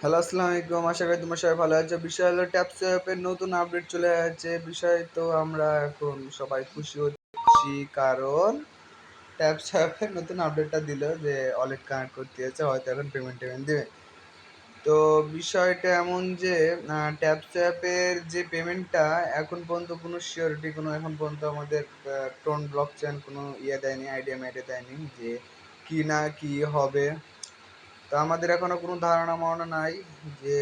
Hello, আসসালামু আলাইকুম। আশা করি তোমরা সবাই ভালো আছো। বিষয় হলো ট্যাপস অ্যাপের নতুন আপডেট চলে আসছে। বিষয় তো আমরা এখন সবাই খুশি হচ্ছি, কারণ ট্যাপস অ্যাপের নতুন আপডেটটা দিল যে ওয়ালেট কানেক্ট করতে হয়েছে, হয়তো এখন পেমেন্ট দেবে। তো বিষয়টা এমন যে ট্যাপস অ্যাপের যে পেমেন্টটা এখন পর্যন্ত কোনো সিওরিটি, কোনো এখন পর্যন্ত আমাদের টোন ব্লক চেন কোনো দেয়নি, আইডিয়া দেয়নি যে কি না কি হবে। তো আমাদের এখনো কোনো ধারণা নাই যে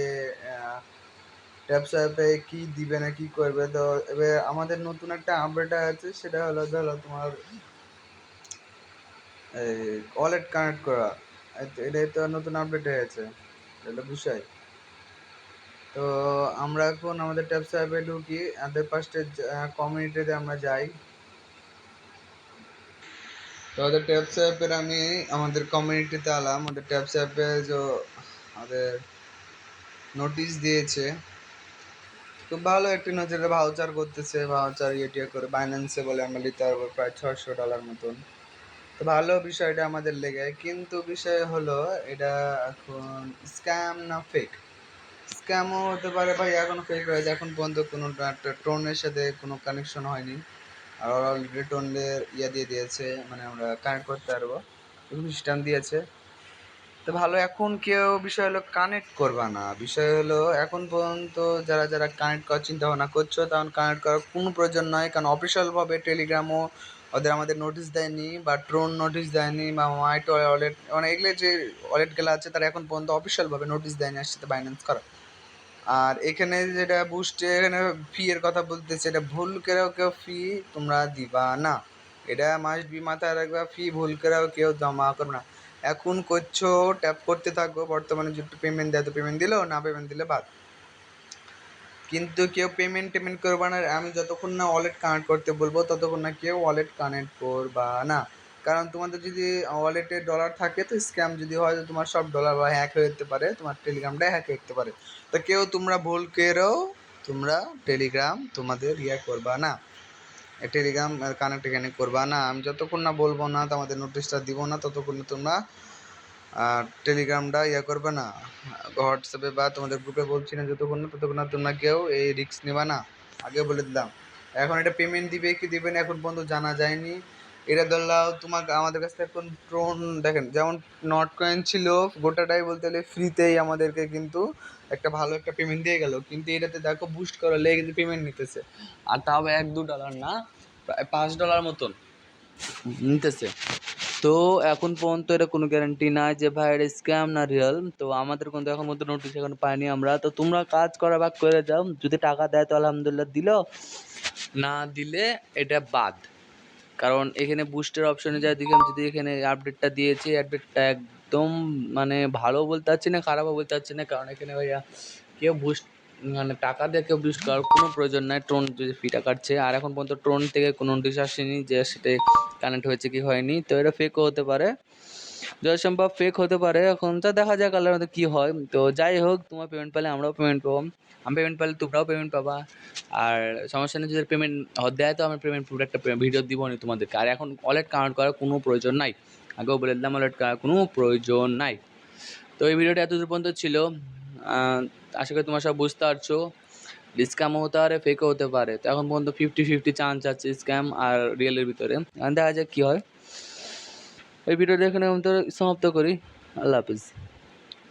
ট্যাপস অ্যাপে কি দিবে না কি করবে। তো এবার আমাদের নতুন একটা আপডেট আছে, সেটা হলো ধরো তোমার এই ওয়ালেট কানেক্ট করা। এটাই তো নতুন আপডেট হয়েছে, এটা বিষয়। তো আমরা এখন আমাদের ট্যাপস অ্যাপে ঢুকি, আমাদের ফার্স্টে কমিউনিটিতে আমরা যাই। তো আমাদের ট্যাপস অ্যাপের আমি আমাদের কমিউনিটিতে আলাম। আমাদের ট্যাপস অ্যাপে যে আমাদের নোটিশ দিয়েছে, খুব ভালো একটি নজরে ভাউচার করতেছে, ভাউচার টিয়া করে বাইন্যান্সে বলে আমরা নিতে পারবো প্রায় $600 মতন। তো ভালো বিষয়টা আমাদের লেগে, কিন্তু বিষয় হলো এটা এখন স্ক্যাম না ফেক। স্ক্যামও হতে পারে ভাই, এখনো ফেক হয়েছে। এখন পর্যন্ত কোনো টোনের সাথে কোনো কানেকশন হয়নি, আর ওরা অলরেডি টোনের দিয়ে দিয়েছে, মানে আমরা কানেক্ট করতে পারবো, সিস্টেম দিয়েছে। তো ভালো, এখন কেউ বিষয় হলো কানেক্ট করবা না। বিষয় হলো এখন পর্যন্ত যারা যারা কানেক্ট করার চিন্তা ভাবনা করছো, তখন কানেক্ট করার কোনো প্রয়োজন নয়, কারণ অফিসিয়ালভাবে টেলিগ্রামও আমাদের নোটিশ দেয়নি, বা ট্রোন নোটিশ দেয়নি, বা মাইট ওয়ালেট, মানে এগুলো যে ওয়ালেটগুলো আছে তারা এখন পর্যন্ত অফিসিয়ালভাবে নোটিশ দেয়নি আসছে সাথে বাইন্যান্স করা। আর এখানে যেটা বুস্টে এখানে ফি এর কথা বলতেছে, এটা ভুল করেও কেউ ফি তোমরা দিবা না। এটা মাস্ট বি মাথায় রাখবা, ফি ভুল করেও কেউ জমা করবে না। এখন করছো, ট্যাপ করতে থাকো, বর্তমানে যদি পেমেন্ট দেয় তো পেমেন্ট দিলো, না পেমেন্ট দিলে বাদ। কিন্তু কেউ পেমেন্ট করবা না। আমি যতক্ষণ না ওয়ালেট কানেক্ট করতে বলবো ততক্ষণ না কেউ ওয়ালেট কানেক্ট করবা না। কারণ তোমাদের যদি ওয়ালেটে ডলার থাকে, তো স্ক্যাম যদি হয় তো তোমার সব ডলার বা হ্যাক হয়ে যেতে পারে, তোমার টেলিগ্রামটা হ্যাক হয়ে যেতে পারে। তো কেউ তোমরা ভুল করেও তোমরা টেলিগ্রাম তোমাদের করবা না, টেলিগ্রাম কানেক্ট এখানে করবা না। আমি যতক্ষণ না বলবো না, তোমাদের নোটিশটা দিব না, ততক্ষণ তোমরা টেলিগ্রামটা করবে না, হোয়াটসঅ্যাপে বা তোমাদের গ্রুপে বলছি না, ততক্ষণ না তোমরা কেউ এই রিস্ক নেবা না, আগে বলে দিলাম। এখন এটা পেমেন্ট দিবে কি দিবে না এখন পর্যন্ত জানা যায়নি। এটা ধরলাম তোমাকে আমাদের কাছ থেকে এখন ট্রোন দেখেন, যেমন নট কয়েন ছিল গোটাটাই বলতে গেলে ফ্রিতেই আমাদেরকে কিন্তু একটা ভালো একটা পেমেন্ট দিয়ে গেল, কিন্তু এটাতে দেখো বুস্ট করা লেগে কিন্তু পেমেন্ট নিতেছে, আর তাও $1-2 না, প্রায় $5 মতন নিতেছে। তো এখন পর্যন্ত এটা কোনো গ্যারান্টি নাই যে ভাই এটা স্ক্যাম না রিয়েল। তো আমাদের কিন্তু এখন মধ্যে নোটিশ এখন পাইনি আমরা। তো তোমরা কাজ করা ভাগ করে যাও, যদি টাকা দেয় তো আলহামদুলিল্লাহ দিল, না দিলে এটা বাদ। কারণ এখানে বুস্টের অপশনে যায় দেখি আমি, যদি এখানে আপডেটটা দিয়েছি, আপডেটটা একদম মানে ভালো বলতে পারছি না, খারাপও বলতে পারছি না, কারণ এখানে ভাইয়া কেউ বুস্ট মানে টাকা দিয়ে কেউ বুস্ট করার কোনো প্রয়োজন নাই, ট্রোন যদি ফিটা কাটছে। আর এখন পর্যন্ত ট্রোন থেকে কোনো নোটিশ আসেনি যে সেটা কানেক্ট হয়েছে কি হয়নি। তো এটা ফেকও হতে পারে, যথাসম্ভব ফেক হতে পারে। এখন তো দেখা যাক আল্লাহর মধ্যে কী হয়। তো যাই হোক, তোমার পেমেন্ট পেলে আমরাও পেমেন্ট পাবো, আমি পেমেন্ট পেলে তোমরাও পেমেন্ট পাবা। আর সমস্যা নেই, যদি পেমেন্ট দেয় তো আমি পেমেন্ট পুরো একটা ভিডিও দিব নি তোমাদেরকে। আর এখন ওয়ালেট কানেক্ট করার কোনো প্রয়োজন নাই, আগেও বলে দিলাম ওয়ালেট করার কোনো প্রয়োজন নাই। তো এই ভিডিওটা এতদূর পর্যন্ত ছিল। আশা করি তোমার সব বুঝতে পারছো। স্ক্যামও হতে পারে, ফেকও হতে পারে। তো এখন পর্যন্ত 50-50 চান্স আছে স্ক্যাম আর রিয়েলের ভিতরে। দেখা যাক কী হয়। এই ভিডিওটা এখানে আমি তো সমাপ্ত করি। আল্লাহ হাফিজ।